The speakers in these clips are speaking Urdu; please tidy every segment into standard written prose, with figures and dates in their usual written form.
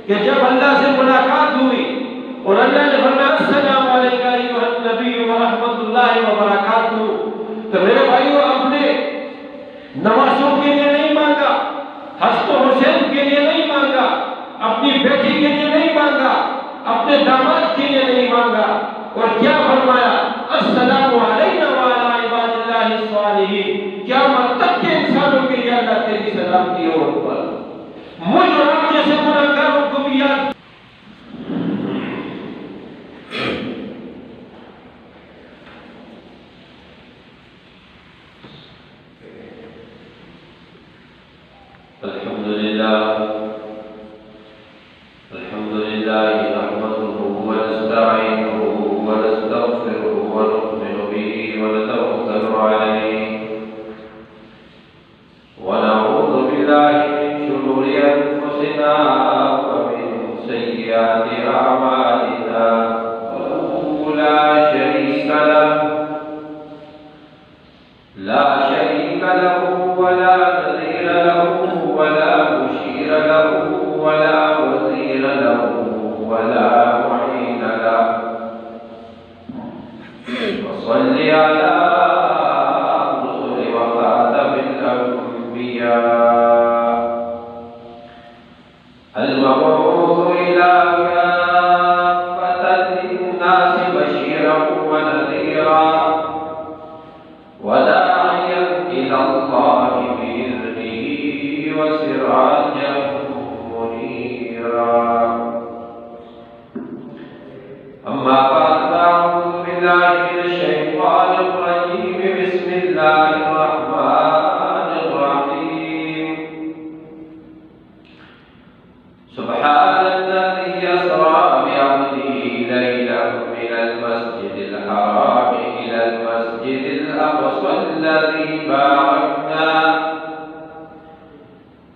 کہ جب اللہ سے ملاقات ہوئی اور اللہ نے فرمایا السلام علیکم ایھا النبی ورحمۃ اللہ وبرکاتہ، تو میرے بھائیو اپنے نوازوں کے لیے نہیں مانگا، حسن و حسین کے لیے نہیں مانگا، اپنی بیٹی کے لیے نہیں مانگا، اپنے داماد کے لیے نہیں مانگا، اور کیا فرمایا السلام علینا وعلی عباد اللہ الصالحین، قیامت تک کے انسانوں کے لیے اللہ تیری سلامتی ہو ان پر، مجھ اور آپ جیسے گنہگاروں کو بھی یاد الحمدللہ نحمده ونستعینه ونستغفره ونؤمن به ونتوکل علیہ ونعوذ باللہ من شرور انفسنا ومن سیئات اعمالنا وحده لا شریک له ولا نظیر له ولا مشیر له ولا وزیر له ولا معین له، وصل على رسل وخاتم الأنبياء المبعوث إلى كافة للناس بشيرا ونذيرا وداعيا إلى الله بإذنه وسراجا منيرا. أما بعد فأعوذ بالله من الشيطان الرجيم. بسم الله الرحمن الرحيم. سبحان الذي أسرى بعبده ليلا من المسجد الحرام إلى المسجد الأقصى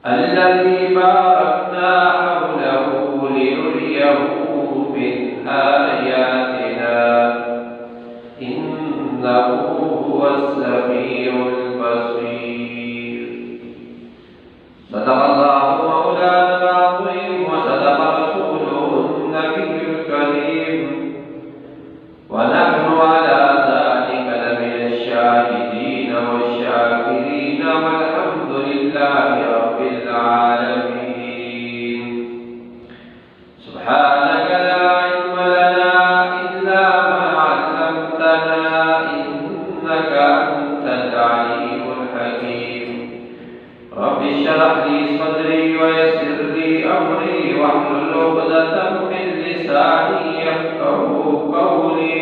الذي باركنا حوله لنريه من آياتنا إنه هو السميع البصير. صدق الله مولانا العظيم وصدق رسوله النبي الكريم ونحن على ذلك لمن الشاهدين والشاكرين والحمد لله رب العالمين. سبحانك لا علم لنا إلا ما علمتنا إنك أنت العليم الحكيم. رب اشرح لي صدري ويسر لي أمري واحلل عقدة من لساني يفقهوا قولي.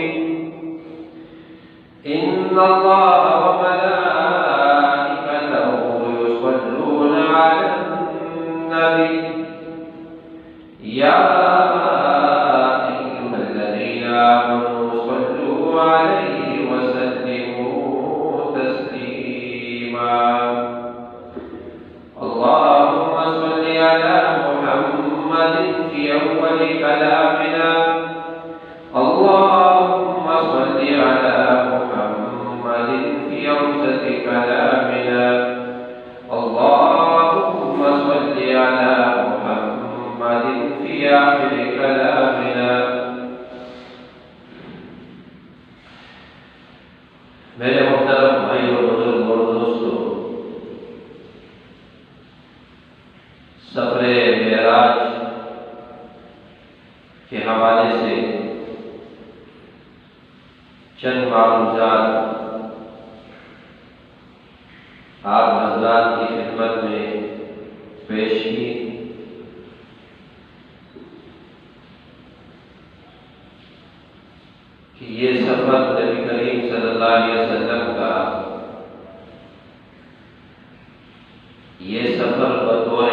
إن الله وملائكته يصلون على النبي يا أيها الذين آمنوا صلوا عليه وسلموا تسليما. اللهم صل على محمد في أول كلامنا. اللهم صل على محمد في أوسط كلامنا. اللهم صل على محمد في آخر كلامنا. میرے محترم بھائی اور بزرگ اور دوستو، سفر معراج کے حوالے سے چند معلومات آپ حضرات کی خدمت میں پیش کی. کہ یہ سفر نبی کریم صلی اللہ علیہ وسلم کا یہ سفر بطور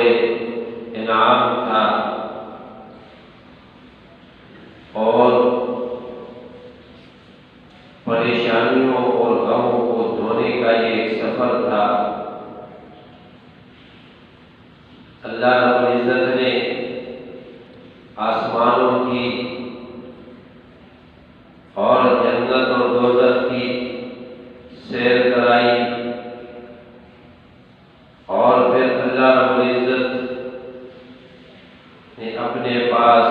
انعام تھا اور پریشانیوں اور غموں کو دھونے کا یہ ایک سفر تھا. اللہ رب العزت نے آسمانوں کی اور جنت اور دوزخ کی سیر کرائی اور پھر اللہ رب العزت نے اپنے پاس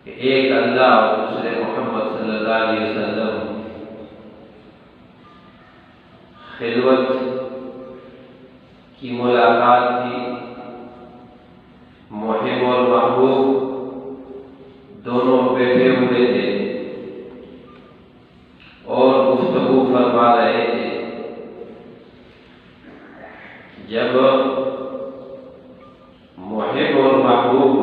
کہ ایک اللہ اور دوسرے محمد صلی اللہ علیہ وسلم خلوت کی ملاقات تھی، محب اور محبوب دونوں بیٹھے ہوئے تھے اور گفتگو فرما رہے تھے۔ جب محب اور محبوب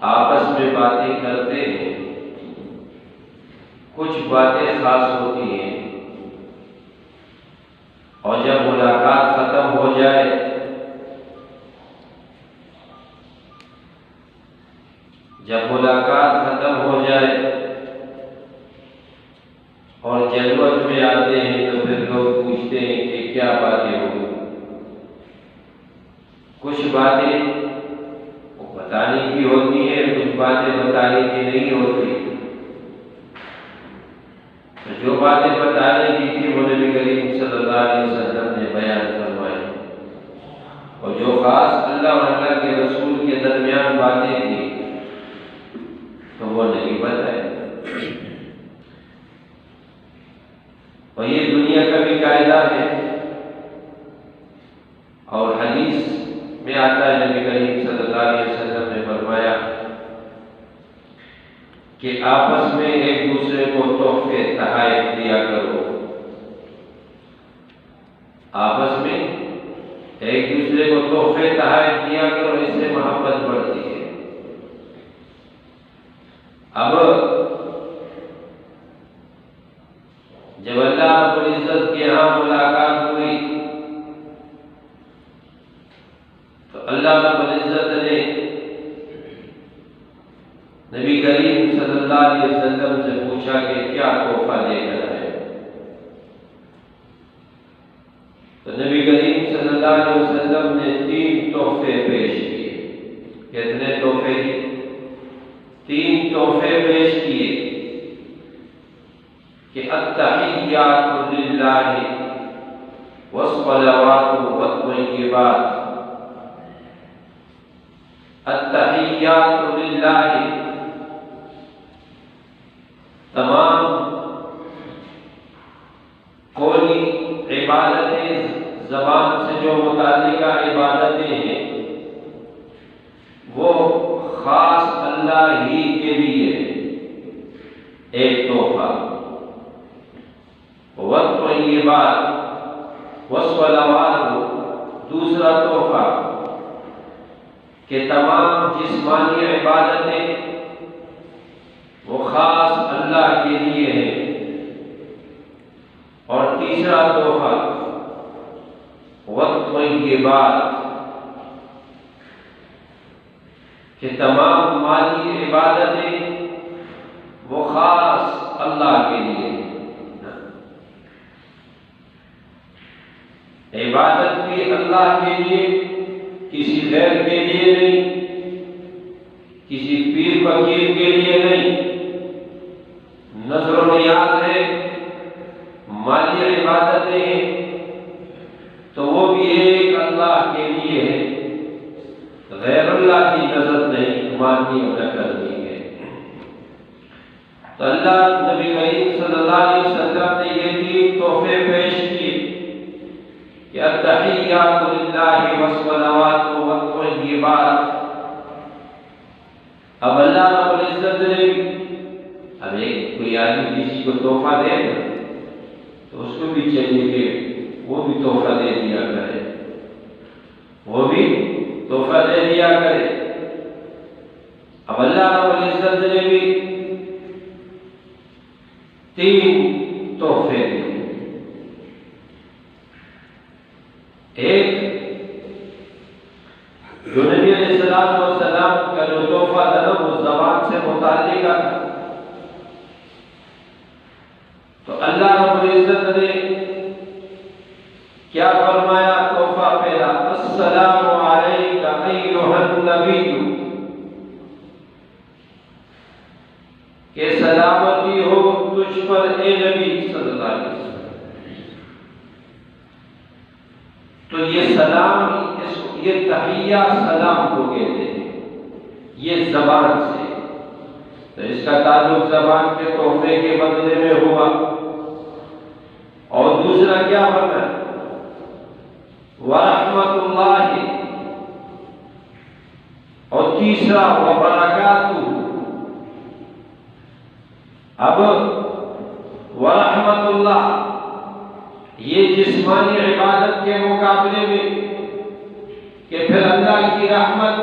آپس میں باتیں کرتے ہیں، کچھ باتیں خاص ہوتی ہیں، اور جب ملاقات ختم ہو جائے اور جلوت میں آتے ہیں تو پھر لوگ پوچھتے ہیں کہ کیا باتیں ہوئی۔ کچھ باتیں بتانے کی ہوتی ہیں، کچھ باتیں بتانے کی نہیں ہوتی۔ جو باتیں بتانے کی تھی وہ نبی کریم صلی اللہ علیہ وسلم نے بیان فرمائی، اور جو خاص اللہ اور اللہ کے رسول کے درمیان باتیں تھیں تو وہ نہیں بتائے۔ اور یہ دنیا کا بھی قاعدہ ہے، اور حدیث میں آتا ہے نبی کریم صلی اللہ علیہ وسلم نے فرمایا کہ آپس میں ایک دوسرے کو تحفے تحائف دیا کرو، آپس میں ایک دوسرے کو تحفے تحائف دیا کرو، اس سے محبت بڑھتی ہے۔ اب جب اللہ رب العزت کے یہاں ملاقات ہوئی تو اللہ رب العزت نے نبی کریم صلی اللہ علیہ وسلم سے پوچھا کہ کیا تحفہ لے کر آئے؟ تو نبی کریم صلی اللہ علیہ وسلم نے 3 تحفے پیش کیے۔ کتنے تحفے؟ 3 تحفے پیش کیے کہ التحیات للہ والصلوات والطیبات، التحیات للہ تمام قولی عبادتیں، زبان سے جو متعلقہ عبادتیں ہیں وہ خاص اللہ ہی کے لیے ایک تحفہ، والطیبات والصلوات دوسرا تحفہ کہ تمام جسمانی عبادتیں وہ خاص اللہ کے لیے ہیں، اور تیسرا تحفہ والطیبات کہ تمام مالی عبادتیں وہ خاص اللہ کے لیے ہیں۔ عبادت بھی اللہ کے لیے، کسی غیر کے لیے نہیں، کسی پیر فقیر کے لیے نہیں۔ نظر و نیاز ہے، مالی عبادتیں ہیں تو وہ بھی ایک اللہ کے لیے ہے، غیر اللہ کی نظر نہیں ماننی اور نہ کرنی ہے۔ تو اللہ نبی کریم صلی اللہ علیہ وسلم نے یہ 3 تحفے پیش کیے کہ التحیات للہ والصلوات والطیبات۔ اب اللہ رب العزت نے اب کوئی آدمی کسی کو تحفہ دے تو اس کو بھی چاہیے کہ وہ بھی تحفہ دے دیا کرے، وہ بھی تحفہ دے دیا کرے۔ اب اللہ رب العزت نے بھی 3 تحفے دیے۔ ایک جو نبی علیہ السلام کا جو تحفہ تھا وہ زبان سے متعلقہ تھا، تو اللہ رب العزت نے کیا فرمایا؟ تحفہ پہلا السلام علیک ایھا النبی، کہ سلامتی ہو تجھ پر اے نبی صلی اللہ علیہ وسلم۔ تو یہ سلام یہ تحیہ سلام کو کہتے ہیں، یہ زبان سے، تو اس کا تعلق زبان کے تحفے کے بدلے میں ہوا۔ اور دوسرا کیا بنا؟ ورحمت اللہ، اور تیسرا وبرکاتہ۔ اب ورحمت اللہ یہ جسمانی عبادت کے مقابلے میں، کہ پھر اللہ کی رحمت،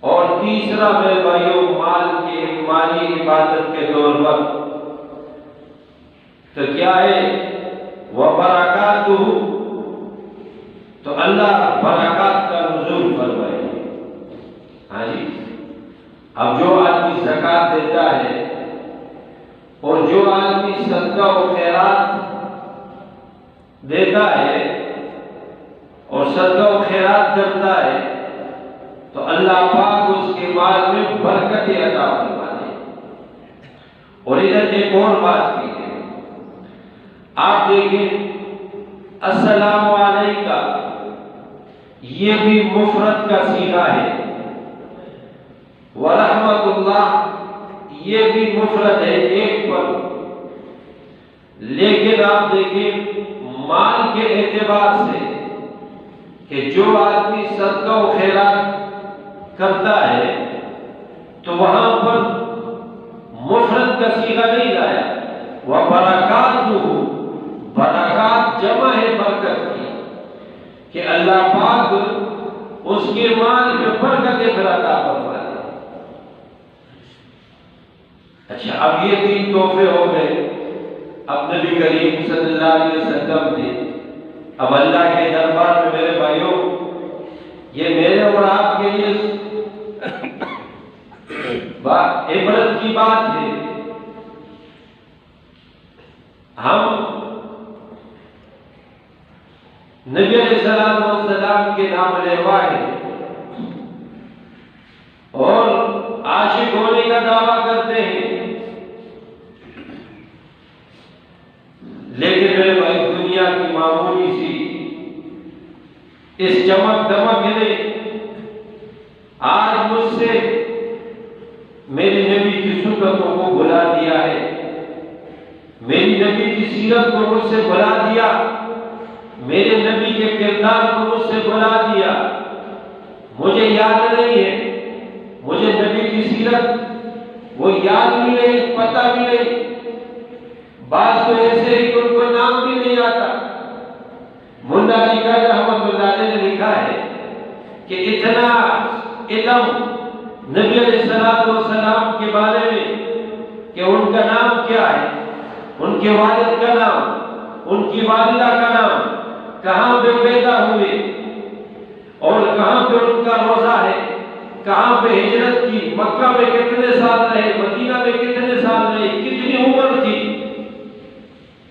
اور تیسرا میرے بھائیوں مال کے مالی عبادت کے طور پر، تو کیا ہے؟ وبرکاتہ، تو اللہ برکات کا نزول فرمائے۔ ہاں جی، اب جو آدمی زکات دیتا ہے اور جو آدمی صدقہ و خیرات دیتا ہے اور صدقہ و خیرات کرتا ہے، تو اللہ پاک اس کے مال میں برکت عطا فرماتے ہیں۔ اور ادھر ایک اور بات کی ہے، آپ دیکھیں السلام علیکہ، یہ بھی مفرد کا صیغہ ہے، ورحمت اللہ یہ بھی مفرد ہے ایک پر، لیکن آپ دیکھیں مال کے اعتبار سے کہ جو آدمی صدقہ و خیرات کرتا ہے تو وہاں پر مفرد کا صیغہ نہیں لایا، وبرکاتہ، برکات جمع ہے برکت کی، کہ اللہ پاک اس کے مال میں برکت عطا فرمائے۔ اچھا، اب یہ تین تحفے ہو گئے اب نبی کریم صلی اللہ علیہ وسلم نے۔ اب اللہ کے دربار میں میرے بھائیوں، یہ میرے اور آپ کے لیے عبرت کی بات ہے۔ ہم نبی علیہ السلام کے نام لیوا ہیں اور عاشق ہونے کا دعویٰ کرتے ہیں، لیکن میرے بھائی دنیا کی معمولی سی اس چمک دمک نے آج مجھ سے میری نبی کی سنتوں کو بھلا دیا ہے، میری نبی کی سیرت کو مجھ سے بھلا دیا، میرے نبی کے کردار کو مجھ سے بھلا دیا۔ مجھے یاد نہیں ہے، مجھے نبی کی سیرت وہ یاد بھی نہیں، پتہ بھی نہیں، بعض تو ایسے ہی ان کو نام بھی نہیں آتا۔ ملا علی قاری رحمۃ اللہ علیہ نے لکھا ہے کہ اتنا علم نبی علیہ السلام کے بارے میں کہ ان کا نام کیا ہے، ان کے والد کا نام، ان کی والدہ کا نام، کہاں پہ پیدا ہوئے اور کہاں پہ ان کا روزہ ہے، کہاں پہ ہجرت کی، مکہ میں کتنے سال رہے، مدینہ میں کتنے سال رہے، کتنی عمر تھی،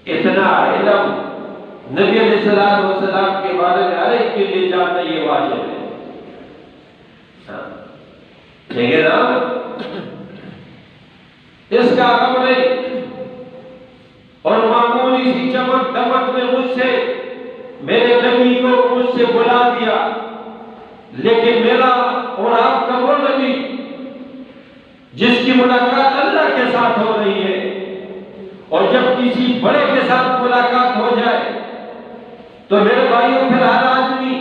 اتنا علم نبی علیہ السلام کے بارے میں ہر ایک کے لیے جاننا یہ واجب ہے۔ لیکن اب اس کا غم نہیں، اور معمولی سی چمک دمک نے مجھ سے میرے نبی کو مجھ سے بلا دیا، لیکن میرا اور آپ کا وہ نبی جس کی ملاقات اللہ کے ساتھ ہو رہی ہے، اور جب کسی بڑے کے ساتھ ملاقات ہو جائے تو میرے بھائیوں پھر ہر آدمی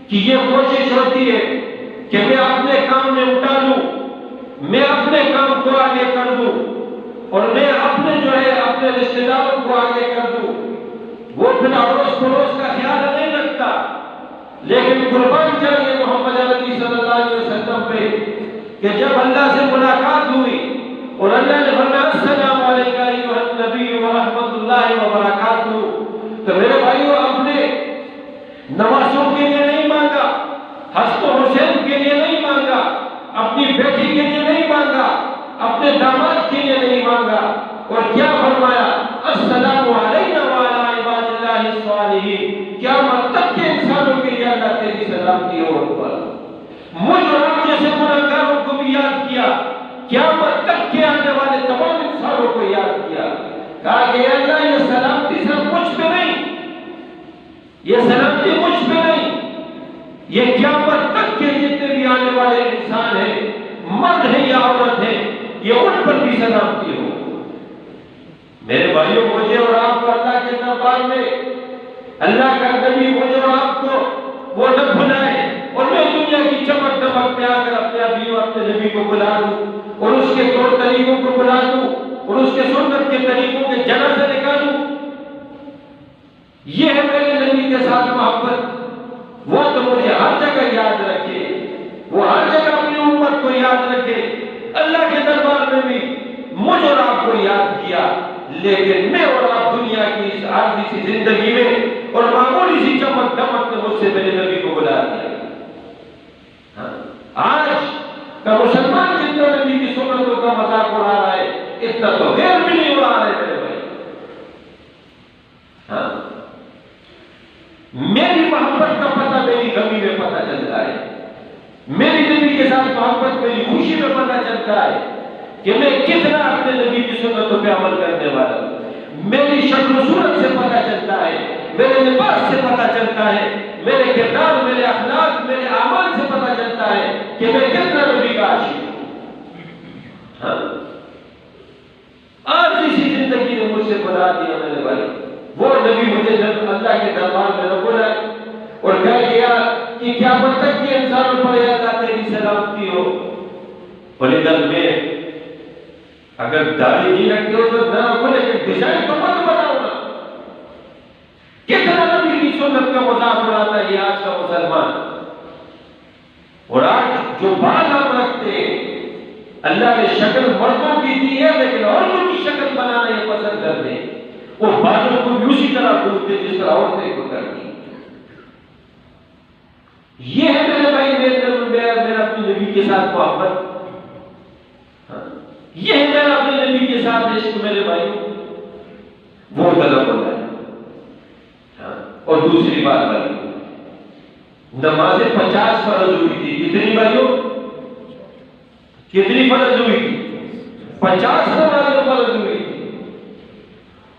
کی یہ کوشش ہوتی ہے کہ میں اپنے کام میں اٹھا لوں، میں اپنے کام کو آگے کر دوں، اور میں اپنے جو ہے اپنے رشتہ داروں کو آگے کر دوں۔ وہ پھر اڑوس پڑوس کا خیال نہیں رکھتا، لیکن قربان چاہیے محمد عربی صلی اللہ علیہ وسلم پہ کہ جب اللہ سے ملاقات ہوئی اور اللہ نے فرمایا السلام علیکم ایھا النبی ورحمۃ اللہ وبرکاتہ، تو میرے بھائیوں اپنے نواسوں کے لیے نہیں مانگا، حسن و حسین کے لیے نہیں مانگا، اپنی بیٹی کے لیے نہیں مانگا، اپنے داماد کے لیے نہیں مانگا، اور کیا فرمایا السلام علینا وعلی عباد اللہ الصالحین، قیامت تک کے انسانوں کے لیے اللہ تیری سلامتی ہو ان پر۔ مجھ اور آپ جیسے گنہگاروں کو بھی یاد کیا، قیامت تک کے آنے والے تمام انسانوں کو یاد کیا، کہا کہ اللہ یہ سلامتی صرف مجھ پہ نہیں، یہ سلامتی مجھ پہ نہیں، یہ قیامت تک کے جتنے بھی آنے والے انسان ہیں، مرد ہیں یا عورت ہیں، یہ ان پر بھی سلامتی ہو۔ میرے بھائیوں، مجھے اور آپ کو اللہ کے دربار میں اللہ کا نبی مجھے اور آپ کو وہ نہ بھلائے، اور میں دنیا کی چمک دمک میں آ کر اپنے ابھی اور اپنے نبی کو بلا دوں اور اس کے طور طریقوں کو بلا دوں اور اس کے سنت کے طریقوں کے جنازے نکالوں۔ یہ ہے میرے نبی کے ساتھ محبت۔ وہ تو مجھے ہر جگہ یاد رکھے، وہ ہر جگہ اپنی امت کو یاد رکھے۔ اللہ کے دربار میں بھی مجھ اور آپ کو یاد کیا، لیکن میں اور آپ دنیا کی اس عارضی سی زندگی میں اور معمولی سی چمک دمک میں مجھ سے میرے نبی کو بلا دیا۔ آج کا مسلمان جتنا نبی کی سنتوں کا مذاق اڑا رہا ہے، اتنا تو غیر بھی نہیں اڑا رہے میرے بھائی۔ میری محبت کا پتہ میری غمی میں پتہ چلتا ہے، میری نبی کے ساتھ محبت میری خوشی میں پتہ چلتا ہے کہ میں کتنا اپنے نبی کی سنتوں پہ عمل کرنے والا ہوں۔ میری شکل و صورت سے پتہ چلتا ہے، میرے لباس سے پتہ چلتا ہے، میرے کردار، میرے اخلاق، میرے اعمال سے پتہ چلتا ہے کہ میں کتنا نبی کا عاشق ہوں۔ آج اسی زندگی نے مجھ سے بلا دیا میرے بھائی۔ وہ نبی مجھے اللہ کے دربار میں نہ بلائے اور کہہ گیا کہ قیامت تک کے انسانوں پر یا اللہ تیری سلامتی ہو۔ اور ادھر میں اگر داڑھی نہیں رکھتے ہو تو نہ رکھو، لیکن ڈیزائن تو مت بناؤ نا۔ کتنا نبی کی سنت کا مذاق اڑاتا ہے یہ آج کا مسلمان۔ اور آج جو بال ہم رکھتے ہیں، اللہ نے شکل مردوں کی دی ہے لیکن عورتوں کی شکل بنانا یہ پسند کرتے ہیں۔ وہ بالوں کو بھی اسی طرح ڈھونڈتے جس طرح عورتیں کو کرتی۔ یہ ہے میرے بھائی میرا اپنے نبی کے ساتھ محبت، یہ ہے میرا اپنے نبی کے ساتھ عشق میرے بھائی، وہ طلب ہوتا ہے۔ اور دوسری بات بھائی، نمازیں 50 فرض ہوئی تھی، کتنی بھائیوں؟ کتنی فرض ہوئی تھی؟ 50 نمازیں فرض ہوئی تھی۔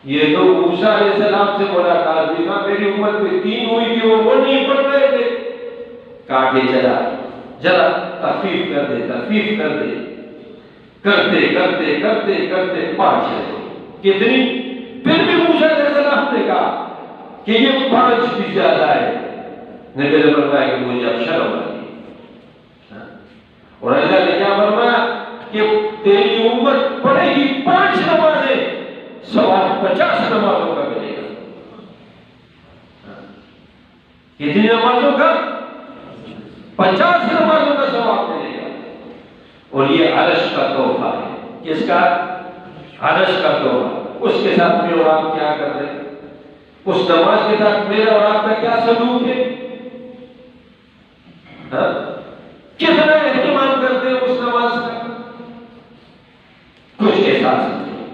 یہ تو موسیٰ علیہ السلام سے ملاقات ہوئی، میری امت میں 3 ہوئی تھی، وہ نہیں پڑھ رہے تھے۔ کہا کہ ذرا تخفیف کر دے، تخفیف کر دے، کرتے کرتے کرتے کرتے 5 ہے۔ کتنی؟ پھر بھی موسیٰ علیہ السلام نے کہا کہ یہ 5 بھی زیادہ ہے۔ نبی نے فرمایا کہ مجھے اب شرم آئی، اور اللہ نے کیا فرمایا کہ تیری امت پڑھے گی 5 نمازیں، ثواب 50 نمازوں کا ملے گا۔ کتنی نمازوں کا؟ 50 نمازوں کا ثواب ملے گا۔ اور یہ عرش کا تحفہ ہے۔ کس کا؟ عرش کا تحفہ۔ اس کے ساتھ میں اور آپ کیا کر رہے ہیں؟ اس نماز کے ساتھ میرا اور آپ کا کیا سلوک ہے؟ کتنا اہتمام کرتے ہیں اس نماز کا؟ کچھ احساس نہیں،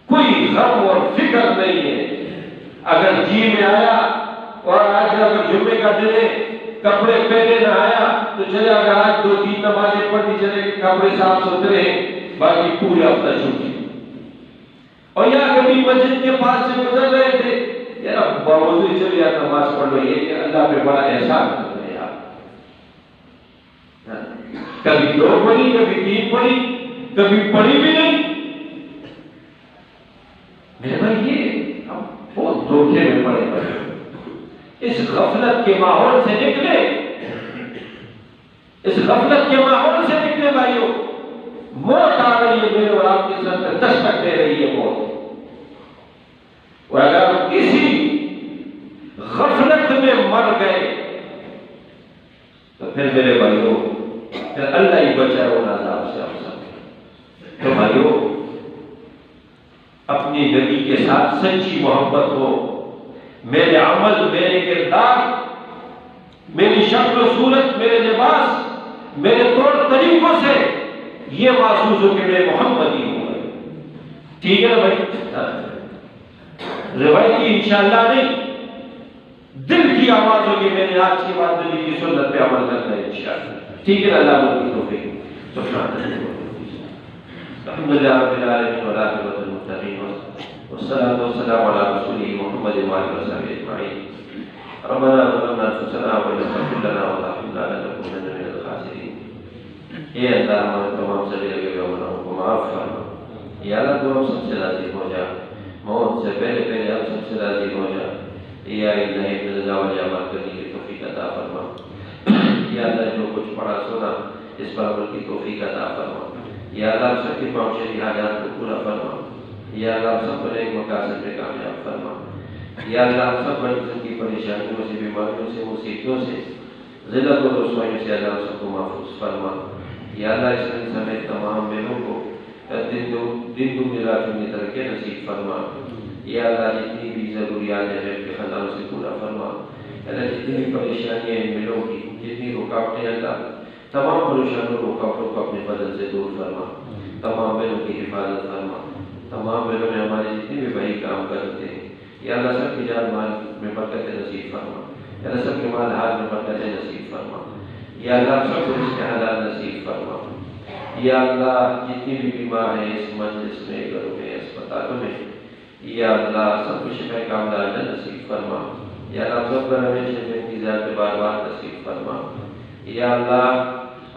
کوئی غم اور فکر نہیں ہے۔ اگر جی میں آیا اور آج اگر جمعے کا دن ہے، کپڑے پہنے نہ آیا تو چلے، اگر آج 2-3 نمازیں پڑھی چلے، کپڑے صاف ستھرے ہیں، باقی پورے ہفتہ چھوٹی۔ اور یا کبھی مسجد کے پاس سے گزر رہے تھے، یار باوضو چلے یار نماز پڑھ رہی ہے کہ اللہ پہ بڑا احسان کر رہے آپ۔ کبھی 2 پڑھی، کبھی 3 پڑھی، کبھی پڑھی بھی نہیں۔ میرے بھائی یہ ہم بہت دھوکے میں پڑے پڑے، اس غفلت کے ماحول سے نکلے، اس غفلت کے ماحول سے نکلے بھائیوں۔ موت آ رہی ہے میرے اور آپ کے سر پہ، دستک دے رہی ہے موت۔ اور اگر ہم اسی غفلت میں مر گئے تو پھر میرے بھائیوں پھر اللہ ہی بچا ان عذاب سے ہم سب۔ تو بھائیوں اپنی نبی کے ساتھ سچی محبت ہو، میرے عمل، میرے کردار، میری شکل و صورت، میرے لباس، میرے طور طریقوں سے یہ محسوس ہو کہ میں محمدی ہوں۔ ٹھیک ہے نا بھائی؟ روایتی انشاءاللہ نہیں، دل کی آواز ہوگی میں نے آج کی بات نبی کی سنت پہ عمل کرنا ہے انشاءاللہ۔ ٹھیک ہے نا؟ اللہ کی توفیق۔ سبحان اللہ، الحمدللہ رب العالمین والعاقبۃ للمتقین والصلاۃ والسلام علی رسولہ محمد وعلی آلہ وصحبہ اجمعین۔ ربنا ظلمنا انفسنا اے اللہ ہمارے تمام سے لگے ہوئے گناہوں کو معاف فرما، یا اللہ تو ہم سب سے راضی ہو جا، موت سے پہلے پہلے ہم سب سے راضی ہو جا، یا اللہ ابن رضا و عمل کرنے کی توفیق عطا فرما، یا اللہ جو کچھ پڑھا سنا اس پر عمل کی توفیق عطا فرما، یا اللہ ہم سب کی پہنچے حاجات کو پورا فرما، یا اللہ ہم سب کو ایک مقاصد میں کامیاب فرما، یا اللہ ہم سب بڑی قسم کی پریشانیوں سے، بیماریوں سے، مصیبتوں سے، ذلت و رسوائیوں سے اللہ ہم سب کو محفوظ فرما، یا اللہ اس دن سمیت تمام میلوں کو دن دگنی رات چگنی ترقی نصیب فرما، یا اللہ جتنی بھی ضروریات ہیں کے خزانوں سے پورا فرما، اللہ جتنی بھی پریشانیاں ہیں ملوں کی، جتنی رکاوٹیں اللہ تمام پریشانوں رکاوٹوں کو اپنے فضل سے دور فرما، تمام ملوں کی حفاظت فرما، تمام ملوں میں ہمارے جتنے بھی بھائی کام کرتے ہیں یا اللہ سب کی جان مال میں برکت نصیب فرما، یا اللہ سب کے مال حال میں برکت نصیب فرما، یا اللہ سب کو رزق حلال نصیب فرما، یا اللہ جتنی بھی بیمار ہیں اس مجلس میں، گھروں میں، اسپتالوں میں، یا اللہ سب کو شفا کاملہ نصیب فرما، یا اللہ سب پر ہمیں شفا انتظار کے بار بار نصیب فرما، یا اللہ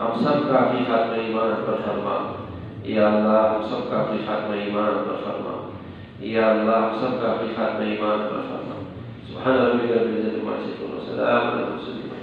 ہم سب کا اپنی خاتمہ ایمان پر فرما، یا اللہ ہم سب کا اپنی خاتمہ ایمان پر فرما، یا اللہ ہم سب کا اپنی خاتمہ ایمان پر فرما، سبحان ربک رب العزت عما یصفون وسلام علی المرسلین۔